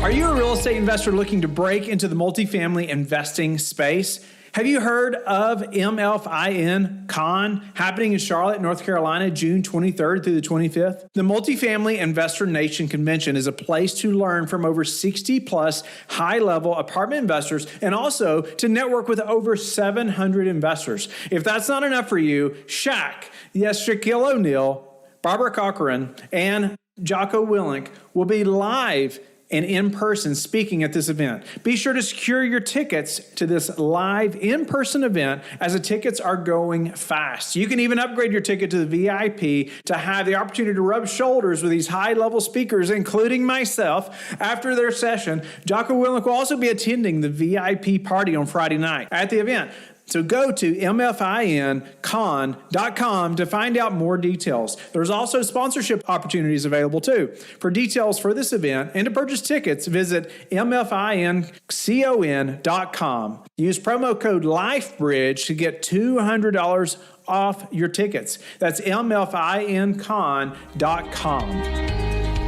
Are you a real estate investor looking to break into the multifamily investing space? Have you heard of MFINCON happening in Charlotte, North Carolina, June 23rd through the 25th? The Multifamily Investor Nation Convention is a place to learn from over 60 plus high-level apartment investors and also to network with over 700 investors. If that's not enough for you, Shaq, yes, Shaquille O'Neal, Barbara Corcoran, and Jocko Willink will be live and in person speaking at this event. Be sure to secure your tickets to this live in-person event as the tickets are going fast. You can even upgrade your ticket to the VIP to have the opportunity to rub shoulders with these high-level speakers, including myself, after their session. Jocko Willink will also be attending the VIP party on Friday night at the event. So go to MFINCON.com to find out more details. There's also sponsorship opportunities available too. For details for this event and to purchase tickets, visit MFINCON.com. Use promo code LIFEBRIDGE to get $200 off your tickets. That's MFINCON.com.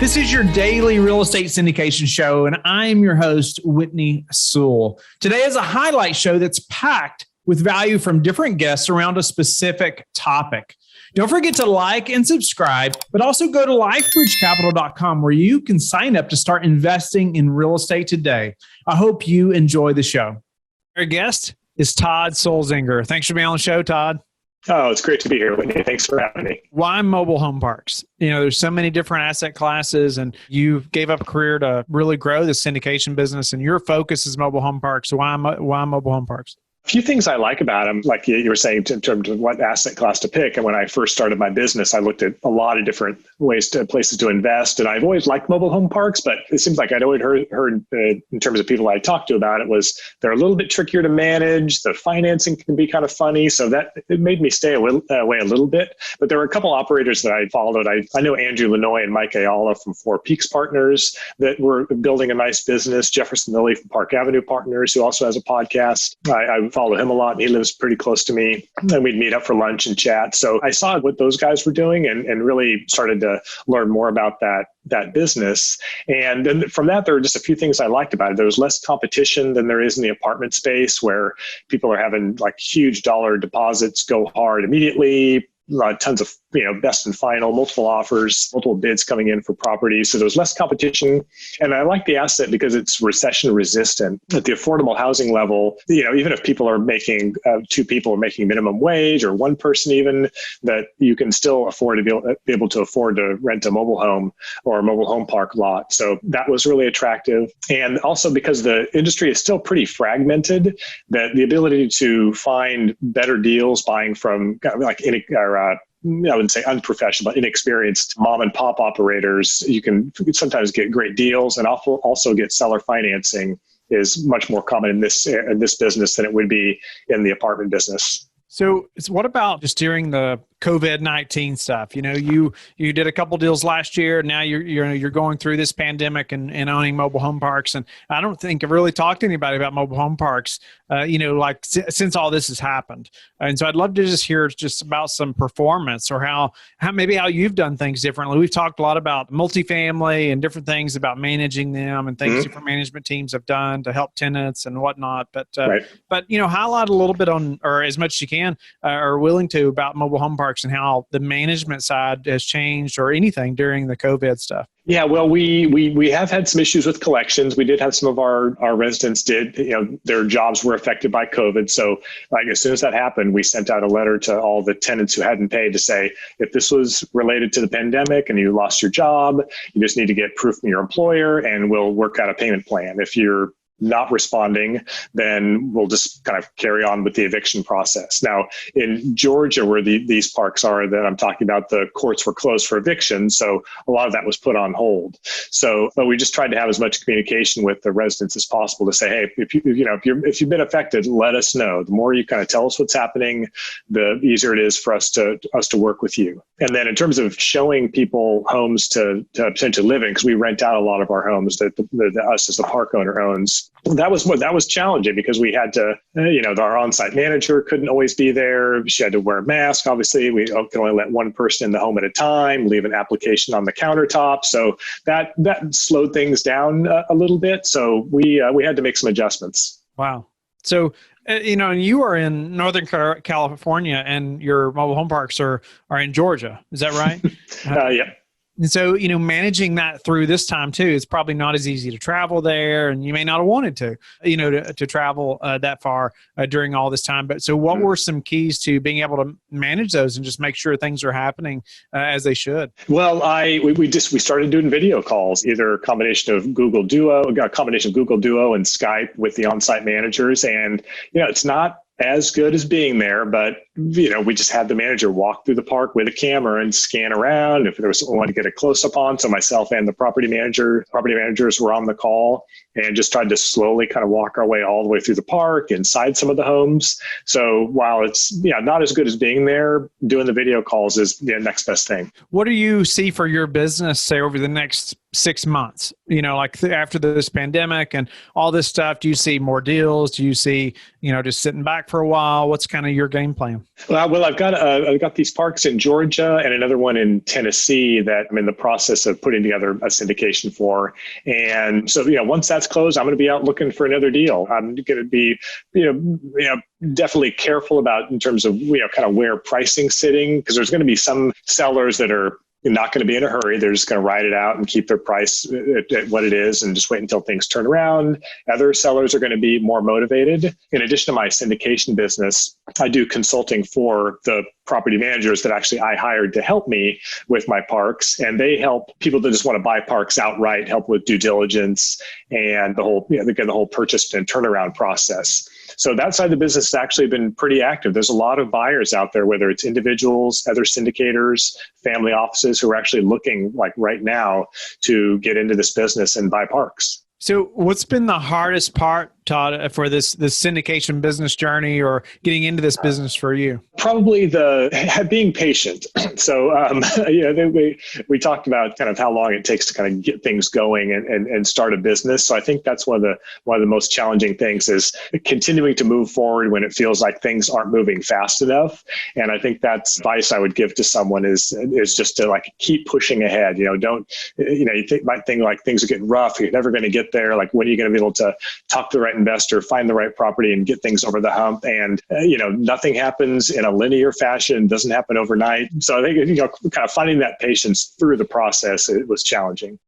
This is your daily real estate syndication show, and I'm your host, Whitney Sewell. Today is a highlight show that's packed with value from different guests around a specific topic. Don't forget to like and subscribe, but also go to lifebridgecapital.com where you can sign up to start investing in real estate today. I hope you enjoy the show. Our guest is Todd Sulzinger. Thanks for being on the show, Todd. Oh, it's great to be here, Whitney. Thanks for having me. Why mobile home parks? There's so many different asset classes, and you gave up a career to really grow the syndication business, and your focus is mobile home parks. So why mobile home parks? A few things I like about them, like you were saying, in terms of what asset class to pick. And when I first started my business, I looked at a lot of different places to invest. And I've always liked mobile home parks, but it seems like I'd always heard in terms of people I talked to about it was they're a little bit trickier to manage. The financing can be kind of funny. So that it made me stay away a little bit. But there were a couple operators that I followed. I know Andrew Lenoy and Mike Ayala from Four Peaks Partners that were building a nice business. Jefferson Lilly from Park Avenue Partners, who also has a podcast. I follow him a lot. He lives pretty close to me, and we'd meet up for lunch and chat. So I saw what those guys were doing and really started to learn more about that business. And then from that, there were just a few things I liked about it. There was less competition than there is in the apartment space, where people are having like huge dollar deposits go hard immediately. Tons of best and final, multiple offers, multiple bids coming in for properties. So there's less competition. And I like the asset because it's recession resistant. At the affordable housing level, even if people are making, two people are making minimum wage, or one person even, that you can still afford to be able to afford to rent a mobile home or a mobile home park lot. So that was really attractive. And also because the industry is still pretty fragmented, that the ability to find better deals buying from I wouldn't say unprofessional, but inexperienced mom and pop operators, you can sometimes get great deals, and also get seller financing is much more common in this business than it would be in the apartment business. So what about just during the COVID-19 stuff? You did a couple deals last year. Now you're going through this pandemic and owning mobile home parks. And I don't think I've really talked to anybody about mobile home parks, since all this has happened. And so I'd love to just hear just about some performance, or how you've done things differently. We've talked a lot about multifamily and different things about managing them and things different management teams have done to help tenants and whatnot. But highlight a little bit on, or as much as you can, are willing to, about mobile home parks and how the management side has changed, or anything during the COVID stuff. Yeah, well, we have had some issues with collections. We did have some of our residents their jobs were affected by COVID. So as soon as that happened, we sent out a letter to all the tenants who hadn't paid to say, if this was related to the pandemic and you lost your job, you just need to get proof from your employer and we'll work out a payment plan. If you're not responding, then we'll just kind of carry on with the eviction process. Now, in Georgia, where these parks are that I'm talking about, the courts were closed for eviction, so a lot of that was put on hold. So, but we just tried to have as much communication with the residents as possible to say, hey, if you've been affected, let us know. The more you kind of tell us what's happening, the easier it is for us to work with you. And then in terms of showing people homes to potentially live in, because we rent out a lot of our homes that us as the park owner owns, that was challenging because we had to, our on-site manager couldn't always be there. She had to wear a mask. Obviously, we could only let one person in the home at a time, leave an application on the countertop. So that slowed things down a little bit. So we had to make some adjustments. Wow. So, and you are in Northern California and your mobile home parks are in Georgia. Is that right? Yeah. And so, managing that through this time too, it's probably not as easy to travel there, and you may not have wanted to, to travel that far during all this time. But so what were some keys to being able to manage those and just make sure things are happening as they should? Well, we started doing video calls, either a combination of Google Duo and Skype with the on-site managers. And, it's not as good as being there, but we just had the manager walk through the park with a camera and scan around if there was someone to get a close up on. So myself and the property managers were on the call and just tried to slowly kind of walk our way all the way through the park, inside some of the homes. So while it's not as good as being there, doing the video calls is the next best thing. What do you see for your business, say, over the next 6 months? After this pandemic and all this stuff, do you see more deals? Do you see, just sitting back for a while? What's kind of your game plan? Well, I've got these parks in Georgia and another one in Tennessee that I'm in the process of putting together a syndication for. And so, once that's closed, I'm going to be out looking for another deal. I'm going to be, definitely careful about in terms of, kind of where pricing's sitting, because there's going to be some sellers that are not going to be in a hurry. They're just going to ride it out and keep their price at what it is and just wait until things turn around. Other sellers are going to be more motivated. In addition to my syndication business, I do consulting for the property managers that actually I hired to help me with my parks. And they help people that just want to buy parks outright, help with due diligence and the whole purchase and turnaround process. So that side of the business has actually been pretty active. There's a lot of buyers out there, whether it's individuals, other syndicators, family offices who are actually looking like right now to get into this business and buy parks. So what's been the hardest part, Todd, for this syndication business journey or getting into this business for you? Probably being patient. So, we talked about kind of how long it takes to kind of get things going and start a business. So I think that's one of the most challenging things is continuing to move forward when it feels like things aren't moving fast enough. And I think that's advice I would give to someone is just to like keep pushing ahead. Might think like things are getting rough. You're never going to get there. Like, when are you going to be able to talk to the right investor, find the right property and get things over the hump? And, nothing happens in a linear fashion, doesn't happen overnight. So I think, kind of finding that patience through the process, it was challenging.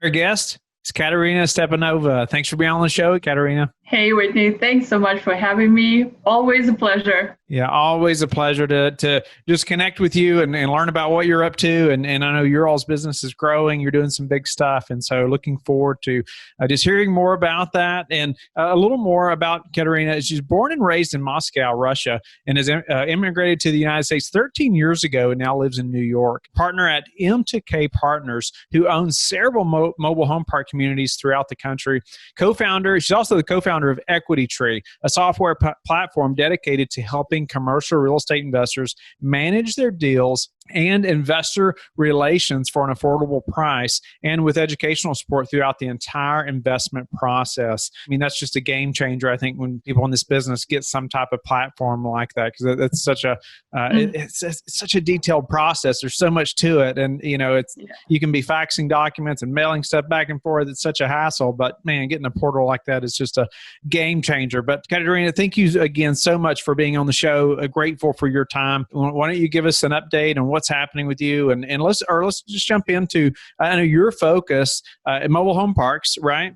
Our guest is Ekaterina Stepanova. Thanks for being on the show, Ekaterina. Hey, Whitney. Thanks so much for having me. Always a pleasure. Yeah, always a pleasure to just connect with you and learn about what you're up to. And I know your all's business is growing. You're doing some big stuff. And so looking forward to just hearing more about that and a little more about Ekaterina. She's born and raised in Moscow, Russia, and has immigrated to the United States 13 years ago and now lives in New York. Partner at M2K Partners, who owns several mobile home park communities throughout the country. She's also the co-founder of Equity Tree, a software platform dedicated to helping commercial real estate investors manage their deals and investor relations for an affordable price, and with educational support throughout the entire investment process. I mean, that's just a game changer, I think, when people in this business get some type of platform like that, because it's such it's such a detailed process. There's so much to it, and you can be faxing documents and mailing stuff back and forth. It's such a hassle, but man, getting a portal like that is just a game changer. But Ekaterina, thank you again so much for being on the show. Grateful for your time. Why don't you give us an update on what's happening with you, and let's just jump into I know your focus at mobile home parks, right?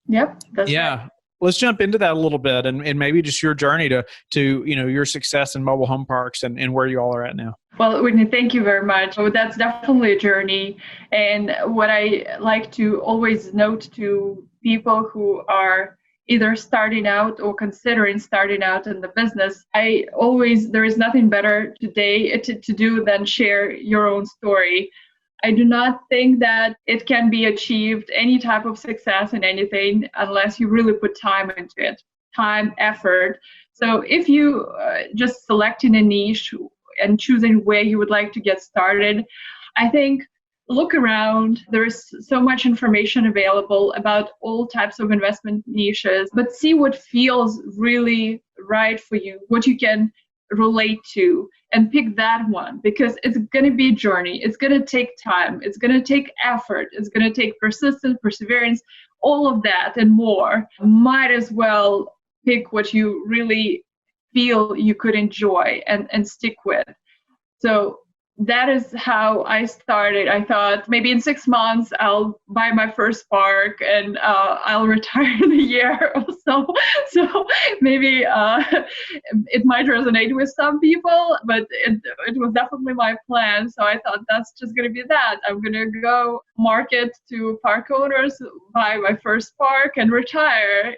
Yep, that's right. Let's jump into that a little bit and maybe just your journey to your success in mobile home parks and where you all are at now. Well, Whitney, thank you very much. So that's definitely a journey. And what I like to always note to people who are either starting out or considering starting out in the business, there is nothing better today to do than share your own story. I do not think that it can be achieved, any type of success in anything, unless you really put time into it, time, effort. So if you just selecting a niche and choosing where you would like to get started, I think look around. There is so much information available about all types of investment niches, but see what feels really right for you, what you can relate to, and pick that one, because it's going to be a journey. It's going to take time. It's going to take effort. It's going to take persistence, perseverance, all of that and more. Might as well pick what you really feel you could enjoy and stick with. So that is how I started. I thought maybe in 6 months I'll buy my first park and I'll retire in a year or so. So maybe it might resonate with some people, but it was definitely my plan. So I thought that's just going to be that. I'm going to go market to park owners, buy my first park, and retire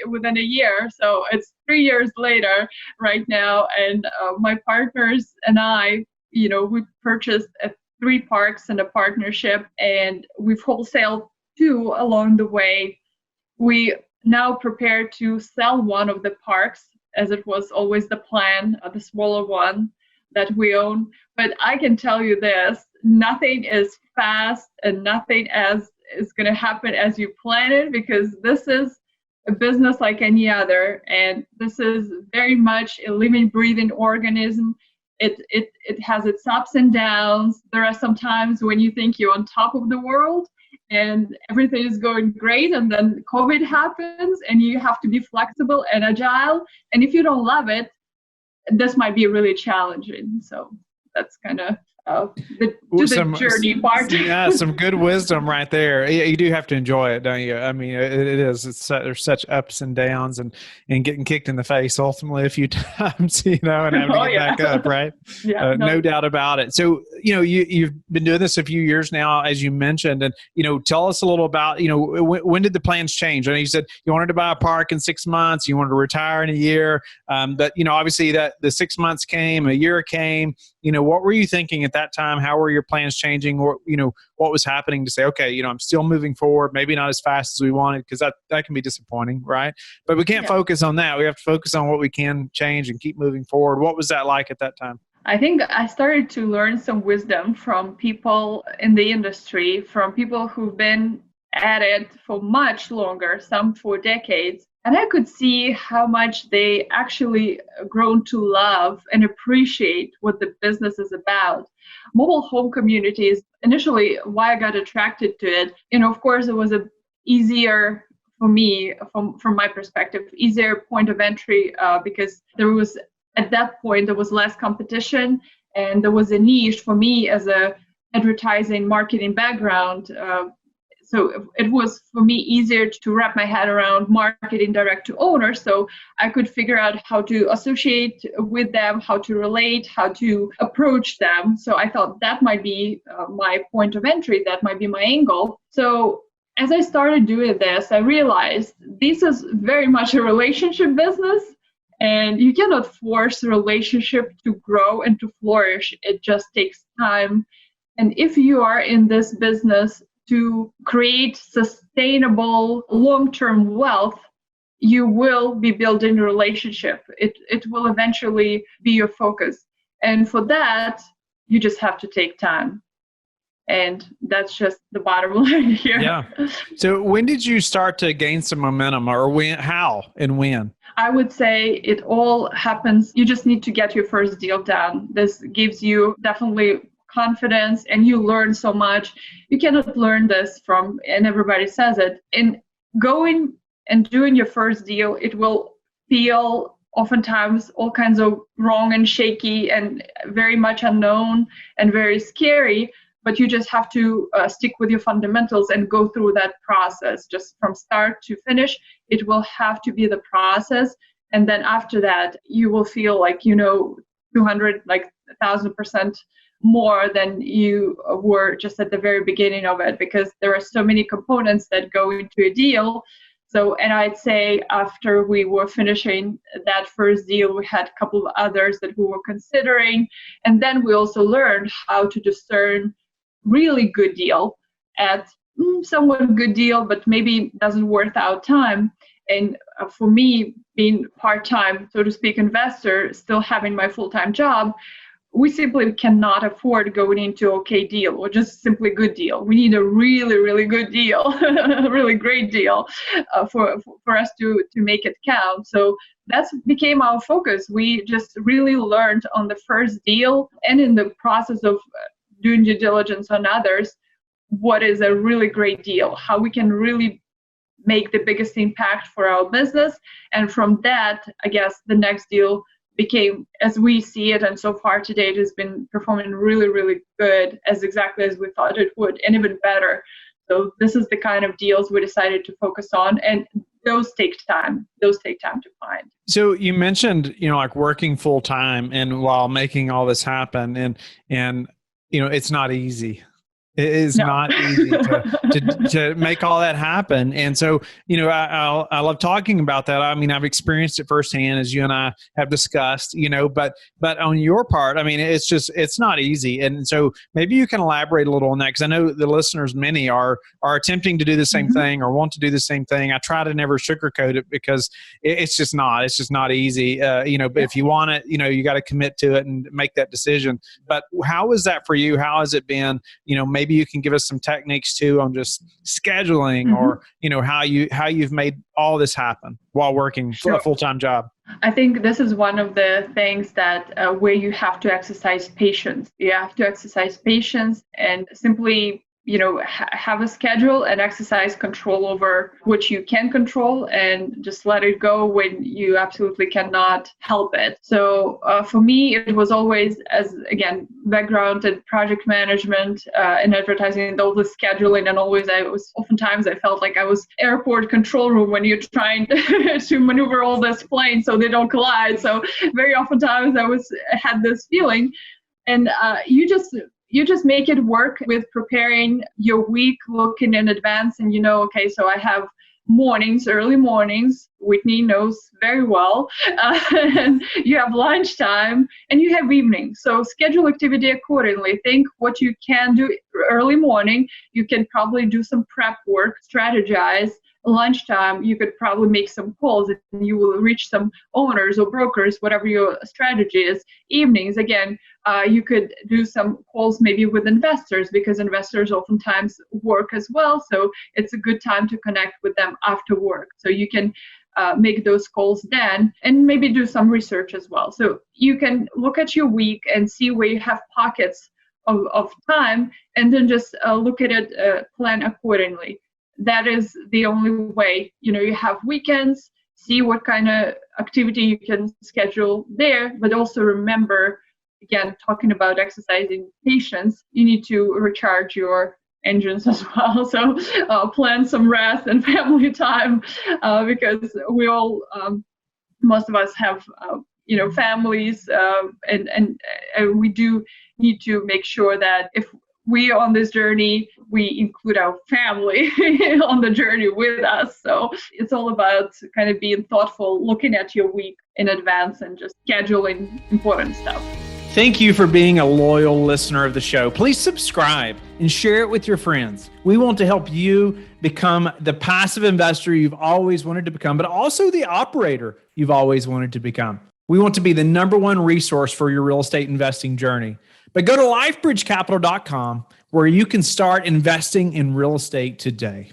within a year. So it's 3 years later right now, and my partners and I, we purchased 3 parks in a partnership, and we've wholesaled 2 along the way. We now prepare to sell one of the parks, as it was always the plan, the smaller one that we own. But I can tell you this, nothing is fast and nothing is going to happen as you plan it, because this is a business like any other, and this is very much a living, breathing organism. It has its ups and downs. There are some times when you think you're on top of the world and everything is going great, and then COVID happens and you have to be flexible and agile. And if you don't love it, this might be really challenging. So that's kind of the journey part. Yeah, some good wisdom right there. You do have to enjoy it, don't you? I mean, it is. There's such ups and downs, and getting kicked in the face ultimately a few times, and having to get back up, right? Yeah, no doubt about it. So, you've been doing this a few years now, as you mentioned, and tell us a little about when did the plans change? I know you said you wanted to buy a park in 6 months, you wanted to retire in a year, but obviously that the 6 months came, a year came. What were you thinking at that time? How were your plans changing? Or, what was happening to say, okay, I'm still moving forward, maybe not as fast as we wanted, because that can be disappointing, right? But we can't focus on that. We have to focus on what we can change and keep moving forward. What was that like at that time? I think I started to learn some wisdom from people in the industry, from people who've been at it for much longer, some for decades. And I could see how much they actually grown to love and appreciate what the business is about. Mobile home communities, initially, why I got attracted to it, of course, it was a easier for me, from my perspective, easier point of entry, because at that point, there was less competition, and there was a niche for me as a advertising marketing background. So it was for me easier to wrap my head around marketing direct to owner. So I could figure out how to associate with them, how to relate, how to approach them. So I thought that might be my point of entry. That might be my angle. So as I started doing this, I realized this is very much a relationship business, and you cannot force a relationship to grow and to flourish. It just takes time. And if you are in this business to create sustainable long-term wealth, you will be building a relationship. It will eventually be your focus. And for that, you just have to take time. And that's just the bottom line here. Yeah. So when did you start to gain some momentum, or how and when? I would say it all happens. You just need to get your first deal done. This gives you definitely confidence, and you learn so much. You cannot learn this and everybody says it. In going and doing your first deal, it will feel oftentimes all kinds of wrong and shaky and very much unknown and very scary, but you just have to stick with your fundamentals and go through that process just from start to finish. It will have to be the process. And then after that, you will feel like, 200, like 1,000% more than you were just at the very beginning of it, because there are so many components that go into a deal. So, and I'd say after we were finishing that first deal, we had a couple of others that we were considering. And then we also learned how to discern really good deal at somewhat good deal, but maybe doesn't worth our time. And for me, being part-time, so to speak, investor, still having my full-time job, we simply cannot afford going into okay deal or just simply good deal. We need a really, really good deal, a really great deal for us to make it count. So that's became our focus. We just really learned on the first deal and in the process of doing due diligence on others, what is a really great deal, how we can really make the biggest impact for our business. And from that, I guess the next deal became, as we see it, and so far today it has been performing really, really good, as exactly as we thought it would, and even better. So this is the kind of deals we decided to focus on, and those take time. Those take time to find. So you mentioned, like working full time and while making all this happen, and it's not easy. It is not easy to make all that happen. And so, I love talking about that. I mean, I've experienced it firsthand, as you and I have discussed, but on your part, I mean, it's not easy. And so maybe you can elaborate a little on that, because I know the listeners, many are attempting to do the same thing or want to do the same thing. I try to never sugarcoat it, because it's just not easy. But if you want it, you got to commit to it and make that decision. But how is that for you? How has it been? Maybe you can give us some techniques too on just scheduling, or how you've made all this happen while working a full-time job. I think this is one of the things that where you have to exercise patience. You have to exercise patience and simply have a schedule and exercise control over what you can control, and just let it go when you absolutely cannot help it. So for me, it was always, as again, background in project management and advertising, all the scheduling, and oftentimes I felt like I was airport control room when you're trying to maneuver all these planes so they don't collide. So very oftentimes I had this feeling, and you just make it work with preparing your week, looking in advance, and okay, so I have mornings, early mornings, Whitney knows very well, and you have lunchtime, and you have evenings. So schedule activity accordingly. Think what you can do early morning. You can probably do some prep work, strategize. Lunchtime, you could probably make some calls and you will reach some owners or brokers, whatever your strategy is. Evenings, again, you could do some calls maybe with investors, because investors oftentimes work as well. So it's a good time to connect with them after work. So you can make those calls then, and maybe do some research as well. So you can look at your week and see where you have pockets of time, and then just look at it, plan accordingly. That is the only way. You have weekends, see what kind of activity you can schedule there, but also remember, again, talking about exercising patience, you need to recharge your engines as well. So plan some rest and family time, because we all, most of us have, families, and we do need to make sure that if we on this journey, we include our family on the journey with us. So it's all about kind of being thoughtful, looking at your week in advance, and just scheduling important stuff. Thank you for being a loyal listener of the show. Please subscribe and share it with your friends. We want to help you become the passive investor you've always wanted to become, but also the operator you've always wanted to become. We want to be the number one resource for your real estate investing journey. But go to lifebridgecapital.com, where you can start investing in real estate today.